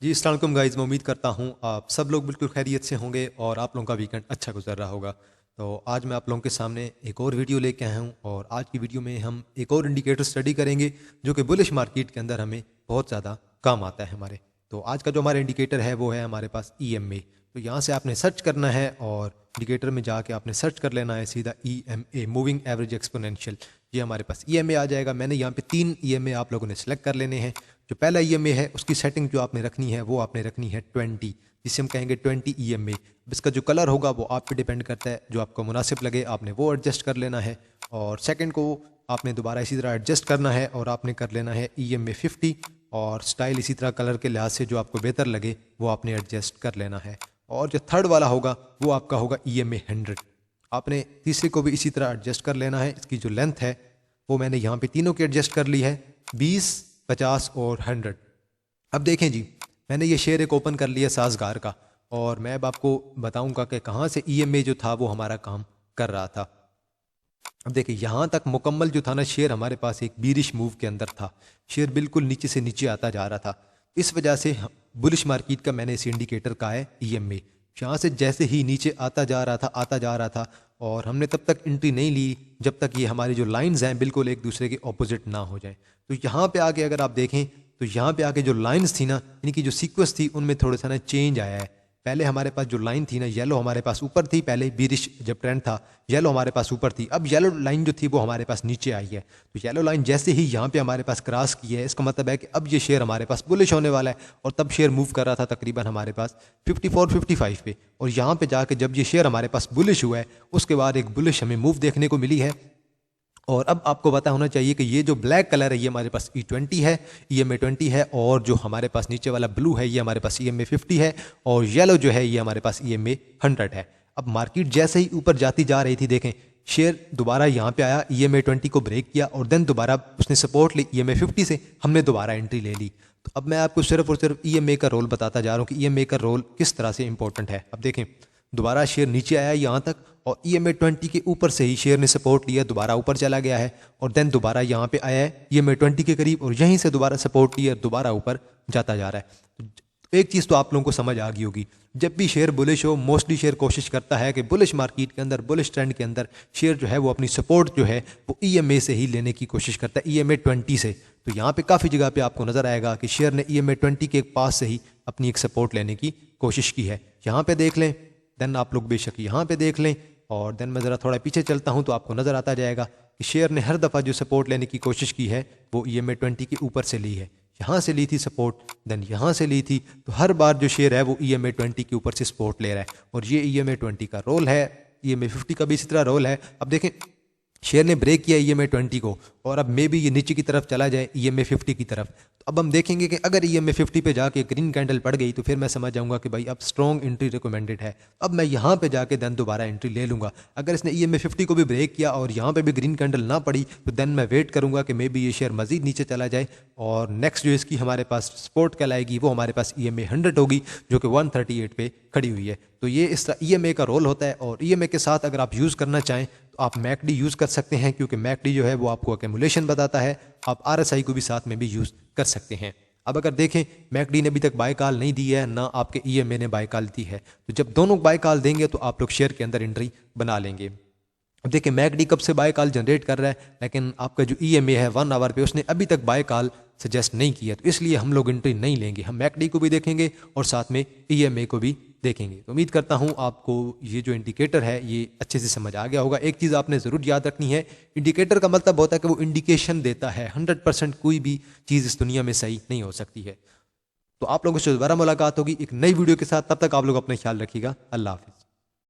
जी अस्सलाम वालेकुम गाइज़, मैं उम्मीद करता हूँ आप सब लोग बिल्कुल खैरियत से होंगे और आप लोगों का वीकेंड अच्छा गुजर रहा होगा। तो आज मैं आप लोगों के सामने एक और वीडियो लेके आया हूँ और आज की वीडियो में हम एक और इंडिकेटर स्टडी करेंगे जो कि बुलिश मार्केट के अंदर हमें बहुत ज़्यादा काम आता है हमारे। तो आज का जो हमारा इंडिकेटर है वो है हमारे पास EMA। तो यहाँ से आपने सर्च करना है और इंडिकेटर में जाके आपने सर्च कर लेना है सीधा EMA, मूविंग एवरेज एक्सपोनेंशियल। ये हमारे पास EMA आ जाएगा। मैंने यहाँ पे 3 EMA आप लोगों ने सेलेक्ट कर लेने हैं। जो पहला EMA है उसकी सेटिंग जो आपने रखनी है वो आपने रखनी है 20, जिसे हम कहेंगे 20 EMA। इसका जो कलर होगा वो आप पे डिपेंड करता है, जो आपको मुनासिब लगे आपने वो एडजस्ट कर लेना है। और सेकंड को आपने दोबारा इसी तरह एडजस्ट करना है और आपने कर लेना है EMA 50 और स्टाइल इसी तरह कलर के लिहाज से जो आपको बेहतर लगे वो आपने एडजस्ट कर लेना है। और जो थर्ड वाला होगा वो आपका होगा EMA 100। आपने तीसरे को भी इसी तरह एडजस्ट कर लेना है। इसकी जो लेंथ है वो मैंने यहाँ पे तीनों की एडजस्ट कर ली है, 20, 50 और 100। अब देखें जी, मैंने ये शेयर एक ओपन कर लिया साजगार का और मैं अब आपको बताऊंगा कि कहाँ से EMA जो था वो हमारा काम कर रहा था। अब देखिए यहाँ तक मुकम्मल जो था ना, शेयर हमारे पास एक बीरिश मूव के अंदर था। शेयर बिल्कुल नीचे से नीचे आता जा रहा था। इस वजह से बुलिश मार्केट का मैंने इस इंडिकेटर का है EMA। यहाँ से जैसे ही नीचे आता जा रहा था और हमने तब तक एंट्री नहीं ली जब तक ये हमारी जो लाइंस हैं बिल्कुल एक दूसरे के ऑपोजिट ना हो जाए। तो यहाँ पे आके अगर आप देखें तो यहाँ पे आके जो लाइंस थी ना, इनकी जो सीक्वेंस थी उनमें थोड़ा सा ना चेंज आया है। पहले हमारे पास जो लाइन थी ना, येलो हमारे पास ऊपर थी, पहले बीरिश जब ट्रेंड था येलो हमारे पास ऊपर थी। अब येलो लाइन जो थी वो हमारे पास नीचे आई है। तो येलो लाइन जैसे ही यहाँ पे हमारे पास क्रॉस की है, इसका मतलब है कि अब ये शेयर हमारे पास बुलिश होने वाला है। और तब शेयर मूव कर रहा था तकरीबन हमारे पास 54-55 पे, और यहाँ पे जाके जब ये शेयर हमारे पास बुलिश हुआ है उसके बाद एक बुलिश हमें मूव देखने को मिली है। और अब आपको पता होना चाहिए कि ये जो ब्लैक कलर है ये हमारे पास E20 है, EMA 20 है, और जो हमारे पास नीचे वाला ब्लू है ये हमारे पास EMA 50 है, और येलो जो है ये हमारे पास EMA 100 है। अब मार्केट जैसे ही ऊपर जाती जा रही थी, देखें शेयर दोबारा यहाँ पे आया, EMA 20 को ब्रेक किया और देन दोबारा उसने सपोर्ट ली EMA 50 से, हमने दोबारा एंट्री ले ली। तो अब मैं आपको सिर्फ और सिर्फ EMA का रोल बताता जा रहा हूँ कि EMA का रोल किस तरह से इंपॉर्टेंट है। अब देखें दोबारा शेयर नीचे आया यहाँ तक और EMA 20 के ऊपर से ही शेयर ने सपोर्ट लिया, दोबारा ऊपर चला गया है और देन दोबारा यहाँ पे आया है EMA 20 के करीब और यहीं से दोबारा सपोर्ट लिया, दोबारा ऊपर जाता जा रहा है। तो एक चीज़ तो आप लोगों को समझ आ गई होगी, जब भी शेयर बुलिश हो मोस्टली शेयर कोशिश करता है कि बुलिश मार्केट के अंदर, बुलिश ट्रेंड के अंदर शेयर जो है वो अपनी सपोर्ट जो है वो EMA से ही लेने की कोशिश करता है, EMA 20 से। तो यहाँ पे काफ़ी जगह पे आपको नजर आएगा कि शेयर ने EMA 20 के पास से ही अपनी एक सपोर्ट लेने की कोशिश की है। यहाँ पे देख लें, देन आप लोग बेशक यहाँ पे देख लें, और देन मैं ज़रा थोड़ा पीछे चलता हूँ तो आपको नज़र आता जाएगा कि शेयर ने हर दफ़ा जो सपोर्ट लेने की कोशिश की है वो EMA 20 के ऊपर से ली है। यहाँ से ली थी सपोर्ट, देन यहाँ से ली थी, तो हर बार जो शेयर है वो EMA 20 के ऊपर से सपोर्ट ले रहा है और ये EMA 20 का रोल है। EMA 50 का भी इसी तरह रोल है। अब देखें शेयर ने ब्रेक किया EMA 20 को और अब मे भी ये नीचे की तरफ चला जाए EMA 50 की तरफ। तो अब हम देखेंगे कि अगर EMA 50 पे जाके ग्रीन कैंडल पड़ गई तो फिर मैं समझ जाऊंगा कि भाई अब स्ट्रॉन्ग एंट्री रिकमेंडेड है। अब मैं यहाँ पे जाके देन दोबारा एंट्री ले लूँगा। अगर इसने EMA 50 को भी ब्रेक किया और यहाँ पे भी ग्रीन कैंडल ना पड़ी तो देन मैं वेट करूँगा कि मे बी ये शेयर मजीद नीचे चला जाए और नेक्स्ट जो इसकी हमारे पास सपोर्ट कहलाएगी वो हमारे पास EMA 100 होगी जो कि 138 पे खड़ी हुई है। तो ये इस तरह EMA का रोल होता है। और EMA के साथ अगर आप यूज़ करना चाहें तो आप MACD यूज़ कर सकते हैं, क्योंकि MACD जो है वो आपको एक्यूमुलेशन बताता है। आप RSI को भी साथ में भी यूज़ कर सकते हैं। अब अगर देखें MACD ने अभी तक बाय कॉल नहीं दी है, ना आपके EMA ने बाय कॉल दी है, तो जब दोनों बाय कॉल देंगे तो आप लोग शेयर के अंदर एंट्री बना लेंगे। अब देखिए MACD कब से बाय कॉल जनरेट कर रहा है, लेकिन आपका जो EMA है 1 आवर पे उसने अभी तक बाय कॉल सजेस्ट नहीं किया, तो इसलिए हम लोग एंट्री नहीं लेंगे। हम MACD को भी देखेंगे और साथ में EMA को भी देखेंगे। तो उम्मीद करता हूँ आपको ये जो इंडिकेटर है ये अच्छे से समझ आ गया होगा। एक चीज़ आपने ज़रूर याद रखनी है, इंडिकेटर का मतलब होता है कि वो इंडिकेशन देता है। 100% कोई भी चीज़ इस दुनिया में सही नहीं हो सकती है। तो आप लोगों से दोबारा मुलाकात होगी एक नई वीडियो के साथ, तब तक आप लोग अपना ख्याल रखिएगा। अल्लाह हाफिज़।